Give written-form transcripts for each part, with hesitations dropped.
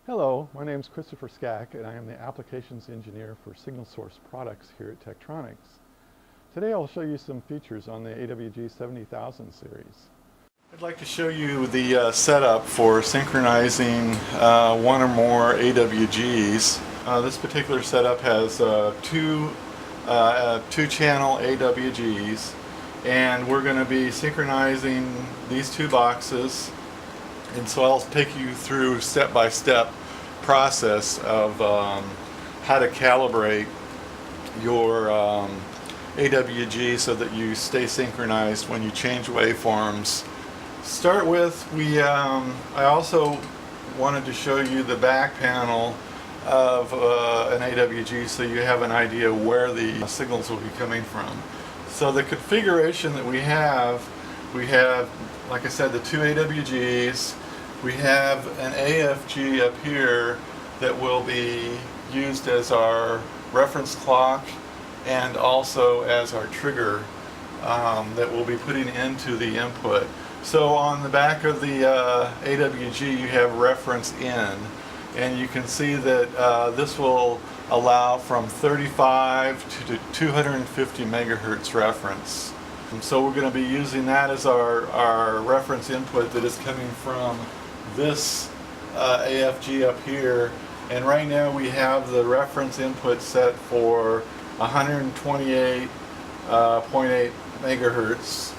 Hello, my name is Christopher Skack and I am the Applications Engineer for Signal Source Products here at Tektronix. Today I'll show you some features on the AWG70000 series. I'd like to show you the setup for synchronizing one or more AWGs. This particular setup has two channel AWGs, and we're going to be synchronizing these two boxes. And so I'll take you through step-by-step process of how to calibrate your AWG so that you stay synchronized when you change waveforms. Start with, I also wanted to show you the back panel of an AWG so you have an idea where the signals will be coming from. So the configuration that we have, like I said, the two AWGs. We have an AFG up here that will be used as our reference clock and also as our trigger that we'll be putting into the input. So on the back of the AWG you have reference in, and you can see that this will allow from 35 to 250 megahertz reference. So we're going to be using that as our reference input that is coming from this AFG up here, and right now we have the reference input set for 128.8 megahertz,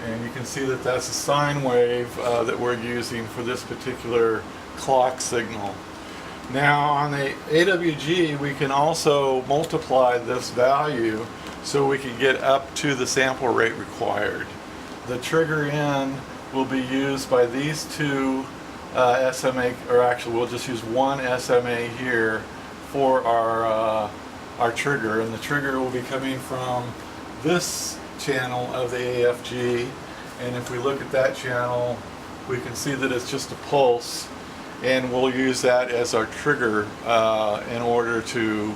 and you can see that that's a sine wave that we're using for this particular clock signal. Now on the AWG we can also multiply this value so we can get up to the sample rate required. The trigger in will be used by these two SMA, or actually we'll just use one SMA here for our trigger, and the trigger will be coming from this channel of the AFG, and if we look at that channel we can see that it's just a pulse, and we'll use that as our trigger in order to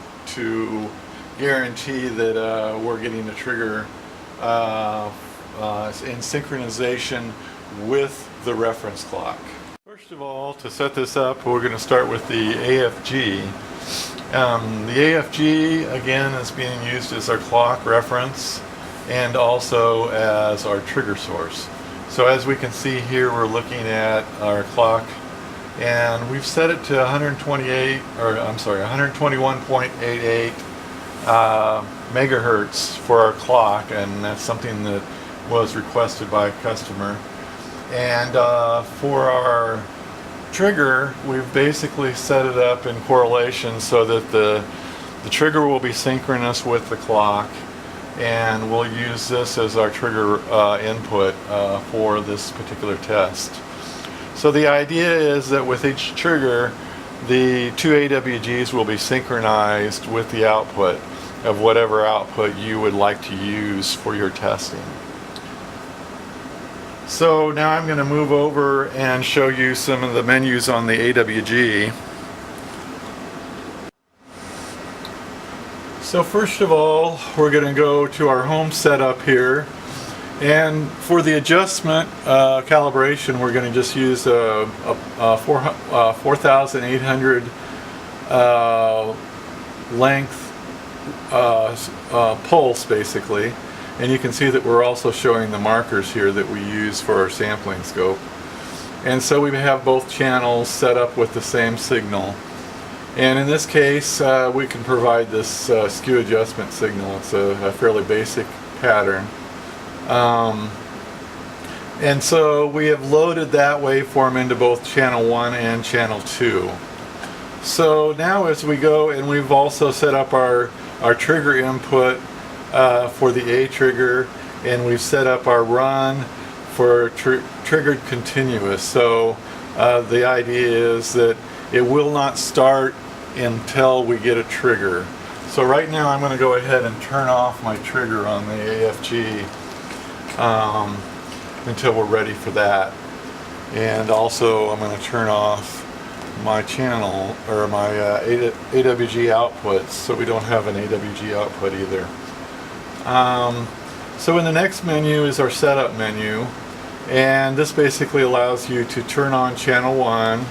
guarantee that we're getting the trigger in synchronization with the reference clock. First of all, to set this up, we're going to start with the AFG. The AFG again is being used as our clock reference and also as our trigger source. So as we can see here, we're looking at our clock, and we've set it to 121.88 megahertz for our clock, and that's something that was requested by a customer. And for our trigger, we've basically set it up in correlation so that the trigger will be synchronous with the clock, and we'll use this as our trigger input for this particular test. So the idea is that with each trigger, the two AWGs will be synchronized with the output of whatever output you would like to use for your testing. So now I'm going to move over and show you some of the menus on the AWG. So first of all, we're going to go to our home setup here, and for the adjustment calibration we're going to just use a 4800 length pulse basically. And you can see that we're also showing the markers here that we use for our sampling scope. And so we have both channels set up with the same signal. And in this case, we can provide this skew adjustment signal. It's a fairly basic pattern. And so we have loaded that waveform into both channel 1 and channel 2. So now as we go, and we've also set up our trigger input for the A trigger, and we've set up our run for triggered continuous. So the idea is that it will not start until we get a trigger. So right now I'm going to go ahead and turn off my trigger on the AFG until we're ready for that. And also I'm going to turn off my channel, or my AWG outputs, so we don't have an AWG output either. So in the next menu is our setup menu, and this basically allows you to turn on channel 1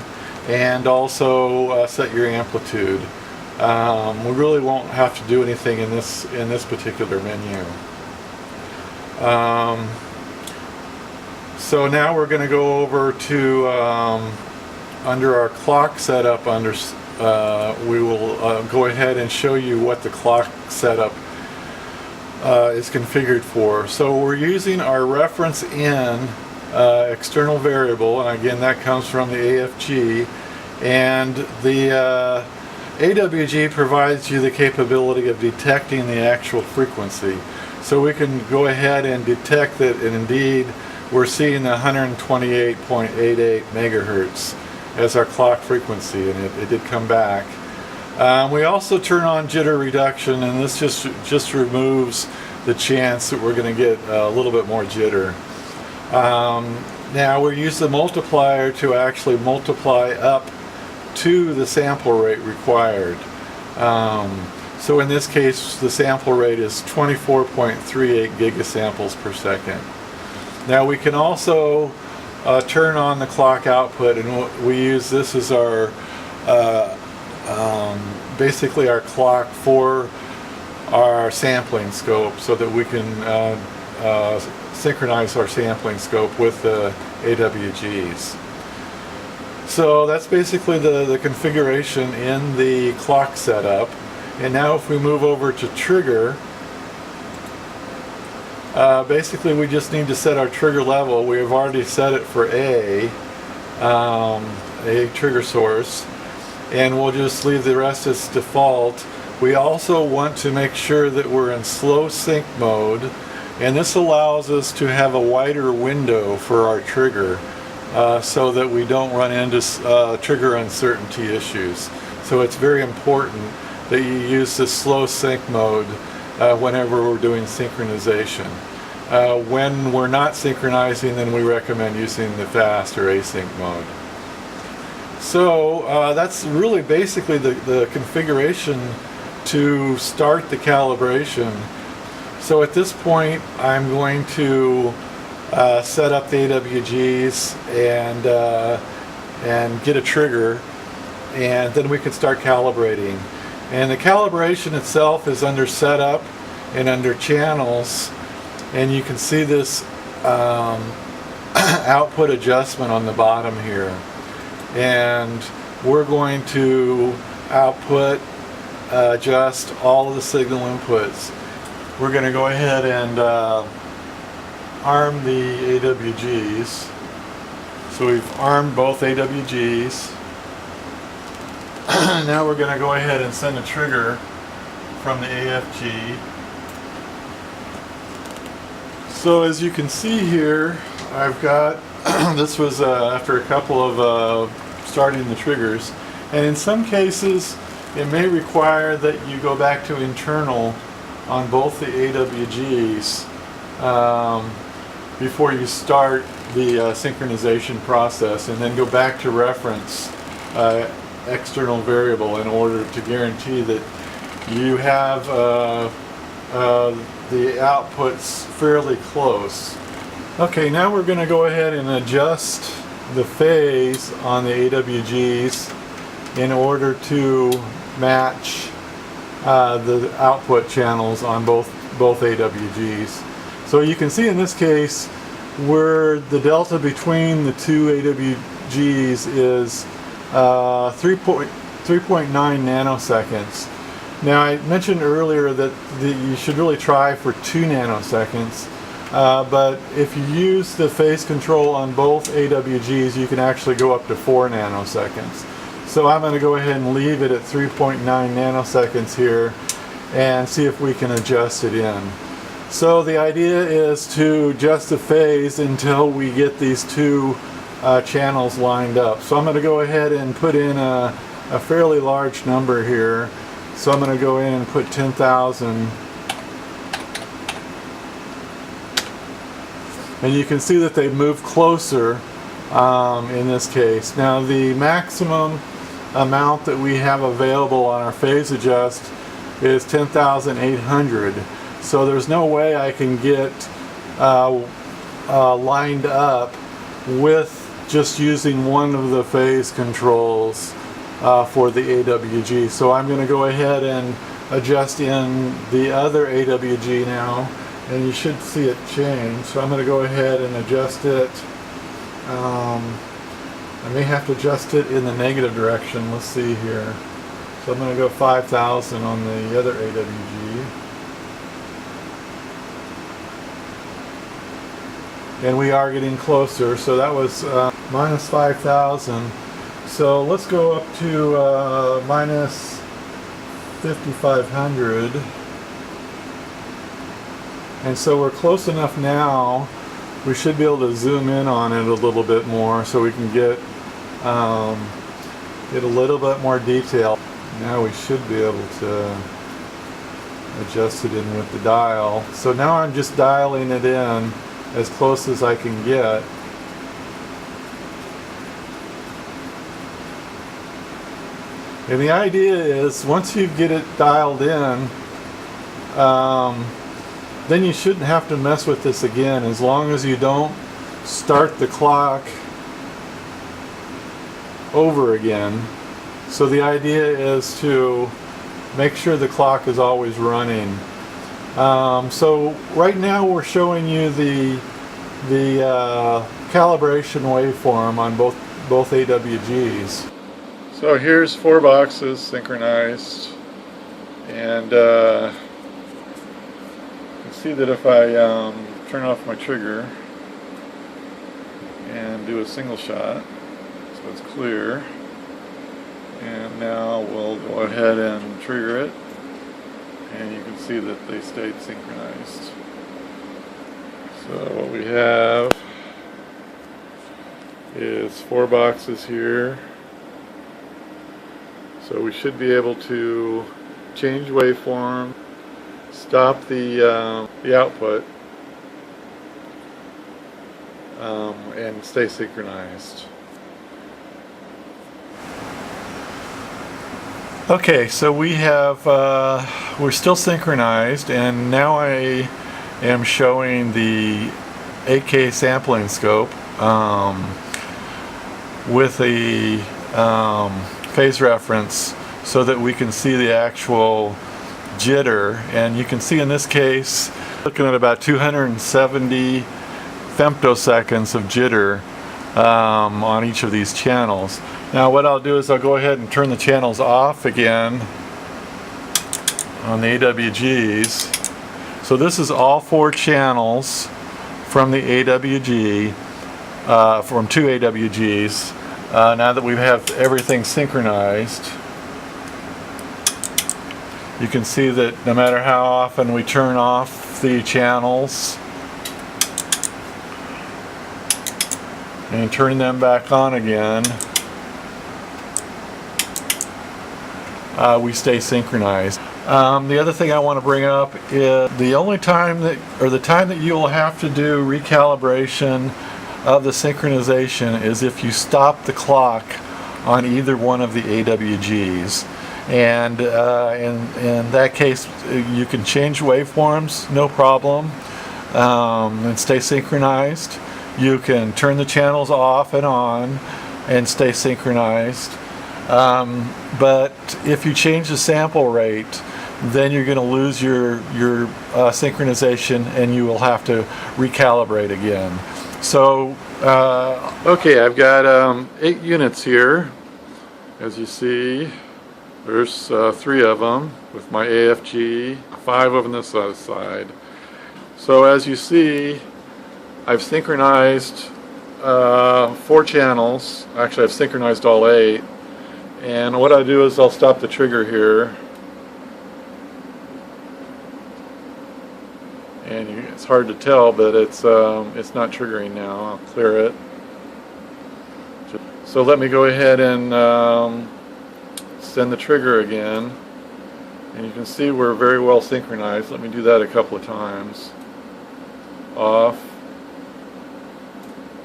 and also set your amplitude. We really won't have to do anything in this particular menu. So now we're going to go over to under our clock setup. We will go ahead and show you what the clock setup is configured for. So we're using our reference in external variable, and again that comes from the AFG, and the AWG provides you the capability of detecting the actual frequency. So we can go ahead and detect that, and indeed we're seeing the 128.88 megahertz as our clock frequency, and it did come back. We also turn on jitter reduction, and this just removes the chance that we're going to get a little bit more jitter. Now we use the multiplier to actually multiply up to the sample rate required. So in this case the sample rate is 24.38 gigasamples per second. Now we can also turn on the clock output, and we use this as our basically our clock for our sampling scope, so that we can synchronize our sampling scope with the AWGs. So that's basically the configuration in the clock setup. And now if we move over to trigger, basically we just need to set our trigger level. We have already set it for A trigger source, and we'll just leave the rest as default. We also want to make sure that we're in slow sync mode, and this allows us to have a wider window for our trigger, so that we don't run into trigger uncertainty issues. So it's very important that you use this slow sync mode whenever we're doing synchronization. When we're not synchronizing, then we recommend using the fast or async mode. So that's really basically the configuration to start the calibration. So at this point I'm going to set up the AWGs and get a trigger, and then we can start calibrating. And the calibration itself is under setup and under channels, and you can see this output adjustment on the bottom here, and we're going to output adjust all of the signal inputs. We're going to go ahead and arm the AWGs. So we've armed both AWGs. Now we're going to go ahead and send a trigger from the AFG. So as you can see here, I've got this was after a couple of starting the triggers, and in some cases it may require that you go back to internal on both the AWGs before you start the synchronization process, and then go back to reference external variable in order to guarantee that you have the outputs fairly close. Okay, now we're going to go ahead and adjust the phase on the AWGs in order to match the output channels on both AWGs. So you can see in this case where the delta between the two AWGs is 3.9 nanoseconds. Now I mentioned earlier that you should really try for 2 nanoseconds, but if you use the phase control on both AWGs, you can actually go up to 4 nanoseconds. So I'm going to go ahead and leave it at 3.9 nanoseconds here and see if we can adjust it in. So the idea is to adjust the phase until we get these two channels lined up. So I'm going to go ahead and put in a fairly large number here. So I'm going to go in and put 10,000. And you can see that they move closer in this case. Now the maximum amount that we have available on our phase adjust is 10,800. So there's no way I can get lined up with just using one of the phase controls for the AWG. So I'm going to go ahead and adjust in the other AWG now, and you should see it change. So I'm going to go ahead and adjust it. I may have to adjust it in the negative direction. Let's see here. So I'm going to go 5,000 on the other AWG. And we are getting closer. So that was minus 5,000. So let's go up to minus 5,500. And so we're close enough now. We should be able to zoom in on it a little bit more so we can get a little bit more detail. Now we should be able to adjust it in with the dial. So now I'm just dialing it in as close as I can get. And the idea is once you get it dialed in, then you shouldn't have to mess with this again as long as you don't start the clock over again. So the idea is to make sure the clock is always running. So right now we're showing you the calibration waveform on both AWGs. So here's 4 boxes synchronized, and you can see that if I turn off my trigger and do a single shot, so it's clear, and now we'll go ahead and trigger it, and you can see that they stayed synchronized. So what we have is 4 boxes here. So we should be able to change waveform, stop the output, and stay synchronized. Okay, so we have we're still synchronized, and now I am showing the 8K sampling scope with a phase reference so that we can see the actual jitter. And you can see in this case, looking at about 270 femtoseconds of jitter on each of these channels. Now what I'll do is I'll go ahead and turn the channels off again on the AWGs. So this is all 4 channels from the AWG, from 2 AWGs. Now that we have everything synchronized, you can see that no matter how often we turn off the channels and turn them back on again, we stay synchronized. The other thing I want to bring up is the only time that, or the time that you will have to do recalibration of the synchronization is if you stop the clock on either one of the AWGs. And in that case, you can change waveforms, no problem, and stay synchronized. You can turn the channels off and on and stay synchronized. But if you change the sample rate, then you're going to lose your synchronization, and you will have to recalibrate again. So, okay, I've got 8 units here. As you see, there's 3 of them with my AFG, 5 of them on this other side. So as you see, I've synchronized 4 channels. Actually, I've synchronized all 8. And what I do is I'll stop the trigger here. And it's hard to tell, but it's not triggering now. I'll clear it. So let me go ahead and send the trigger again. And you can see we're very well synchronized. Let me do that a couple of times. Off,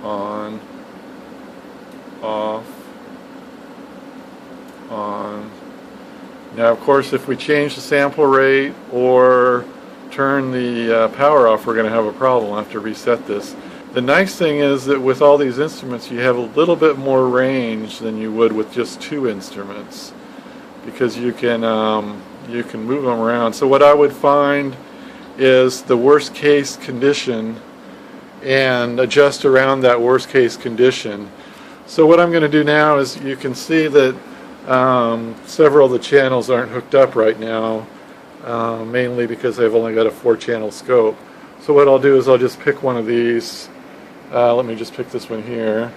on, off, on. Now of course if we change the sample rate or turn the power off, we're going to have a problem. I'll have to reset this. The nice thing is that with all these instruments you have a little bit more range than you would with just two instruments, because you can move them around. So what I would find is the worst case condition and adjust around that worst case condition. So what I'm going to do now is, you can see that several of the channels aren't hooked up right now, mainly because I've only got a 4-channel scope. So what I'll do is I'll just pick one of these. Let me just pick this one here,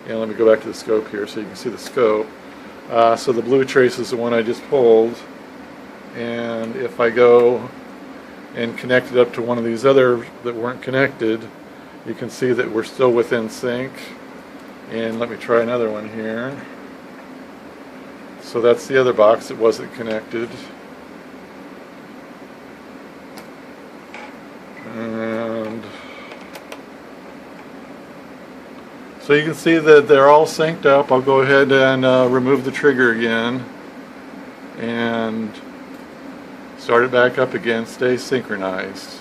and let me go back to the scope here so you can see the scope. So the blue trace is the one I just pulled, and if I go and connect it up to one of these other that weren't connected, you can see that we're still within sync. And let me try another one here. So that's the other box that wasn't connected. And so you can see that they're all synced up. I'll go ahead and remove the trigger again and start it back up again. Stay synchronized.